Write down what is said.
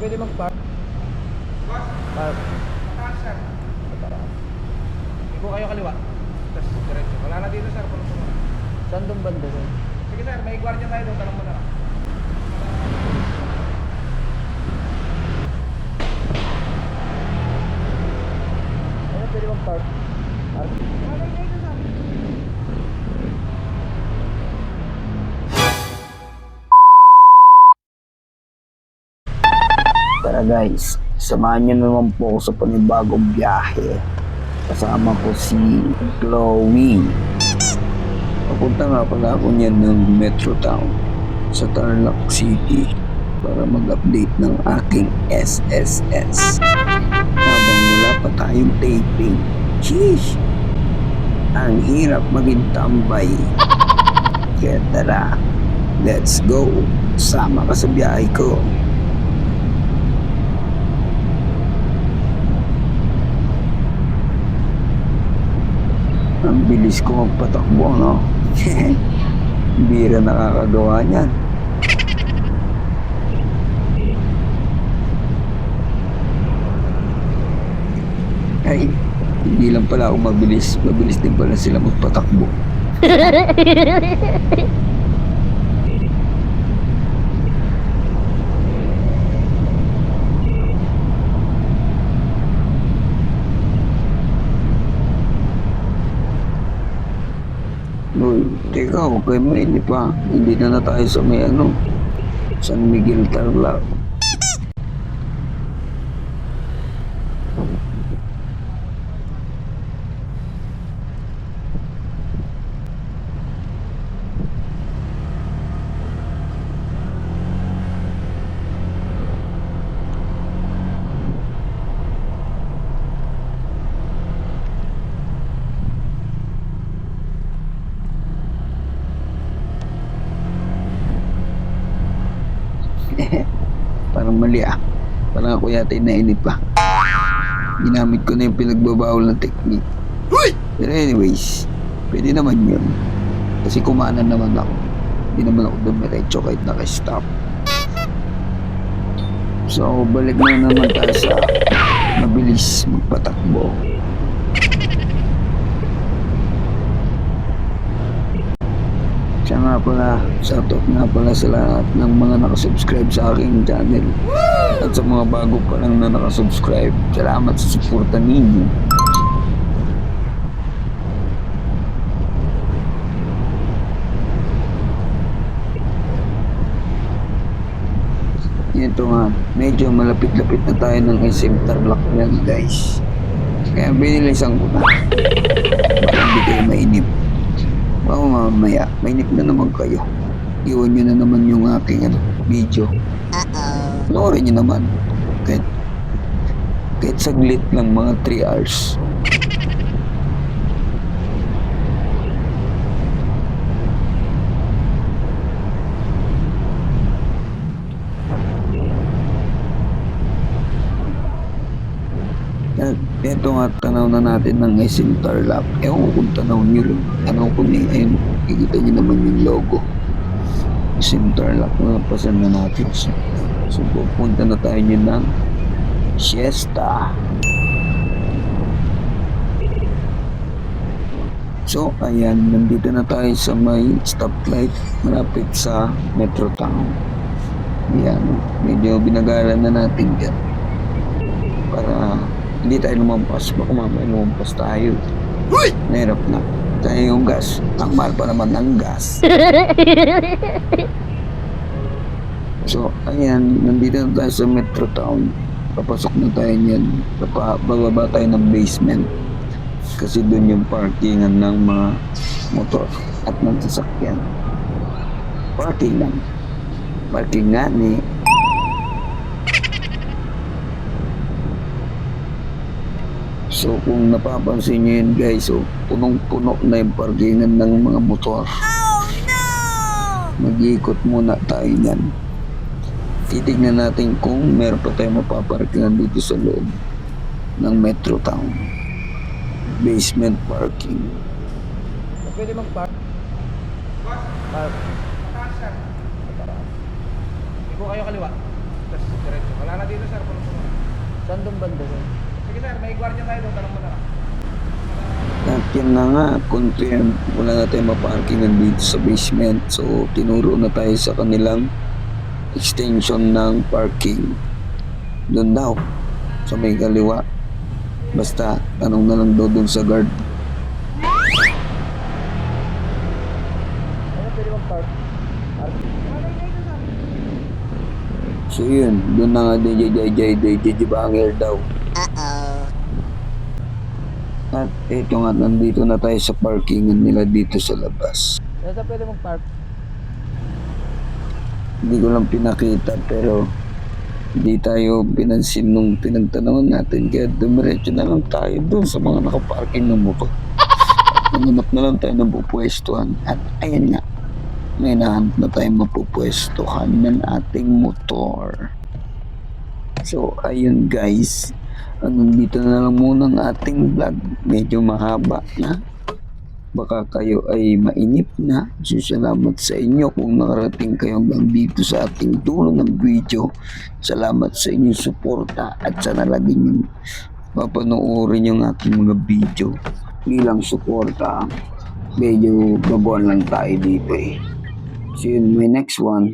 pwede mag-park? Park. Mataas, sir. Ibo kayo kaliwa. Tapos diretso. Wala na dito, sir. Puno mo na. Saan doon banda doon? Sige, sir. May gwardiya tayo doon. Tanong mo na lang. Ano pwede mag-park? Park. Tara guys, samahan niyo naman po ako sa panibagong biyahe. Kasama ko si Chloe. Papunta nga pala ako niyan ng Metro Town sa Tarlac City para mag-update ng aking SSS. Habang wala pa tayong taping. Sheesh! Ang hirap maging tambay. Kaya tara, let's go. Sama ka sa biyahe ko. Ang bilis ko magpatakbo, no? Bira nakakagawa niyan. Ay, hindi lang pala ako mabilis. Mabilis din pala sila magpatakbo. Uy, teka, huwag kayo mainip pa. Hindi na tayo sa may San Miguel Tarlac. Parang mali Parang ako yata nainip pa. Ginamit ko na yung pinagbabawal na technique. Pero anyways, pwede naman yun. Kasi kumanan naman ako. Hindi naman ako dumiretso kahit naka-stop. So, balik na naman tayo sa mabilis magpatakbo. Siya nga pala, shoutout nga pala sa lahat ng mga nakasubscribe sa aking channel. At sa mga bago pa lang na nakasubscribe, salamat sa suporta ninyo. Ito nga, medyo malapit-lapit na tayo ng SM Tarlac yan guys. Kaya binilisan ko na. Baka hindi kayo mainip. Baka mamaya, mainip na naman kayo. Iwan nyo na naman yung aking video. Panoorin nyo naman. Kahit saglit lang, mga 3 hours. Ito nga, tanaw na natin ng SM Tarlac. Ewan ko kung tanaw nyo rin. Tanaw ko niya, ayun, kikita nyo naman yung logo. SM Tarlac, napasan na natin siya. So, pupunta na tayo nyo ng Siesta. So, ayan, nandito na tayo sa may stoplight malapit sa Metro Town. Ayan, medyo binagalan na natin yan. Para hindi tayo lumampas. Baka mamaya lumampas tayo. Nahirap na. Kaya yung gas. Ang mahal pa naman ng gas. So, ayan. Nandito na tayo sa Metro Town. Papasok na tayo niyan. Bababa tayo ng basement. Kasi doon yung parkingan ng mga motor at ng sasakyan. Parking lang. Parking nga ni. So kung napapansin nyo yun guys, so punong-puno na yung parkingan ng mga motor. Oh no! Mag-iikot muna tayo yan. Titignan natin kung meron pa tayong mapaparkingan dito sa loob ng Metro Town. Basement parking. Pwede mag-park? Park. Mataas, sir. Ibo kayo kaliwa. Tapos diretso. Wala na dito sir, punong puno. Saan doon banda sir? Sige sir, may gwardiya tayo doon, tanong mo na lang. At yan na nga, confirm, wala na tayong maparkingan dito sa basement. So, tinuro na tayo sa kanilang extension ng parking. Doon daw, sa may kaliwa. Basta, tanong na lang daw doon sa guard. Ano pwede mag-park? So yun, doon na nga DJ Banger daw. At ito nga, nandito na tayo sa parkingan nila dito sa labas. Saan pwede mag-park? Hindi ko lang pinakita pero hindi tayo pinansin nung pinagtanungan natin. Kaya dumiretso na lang tayo doon sa mga nakaparking ng motor. Nanganap na lang tayo ng pupwestuhan. At ayan nga, may nahanap na tayong mapupwestuhan ng ating motor. So ayun guys, nandito na lang muna ang ating vlog. Medyo mahaba na. Baka kayo ay mainip na. So salamat sa inyo kung nakarating kayo hanggang dito sa ating dulo ng video. Salamat sa inyong suporta at sana lagi nyo papanoorin yung ating mga video. Bilang suporta, medyo babuan lang tayo dito eh. See you in my next one.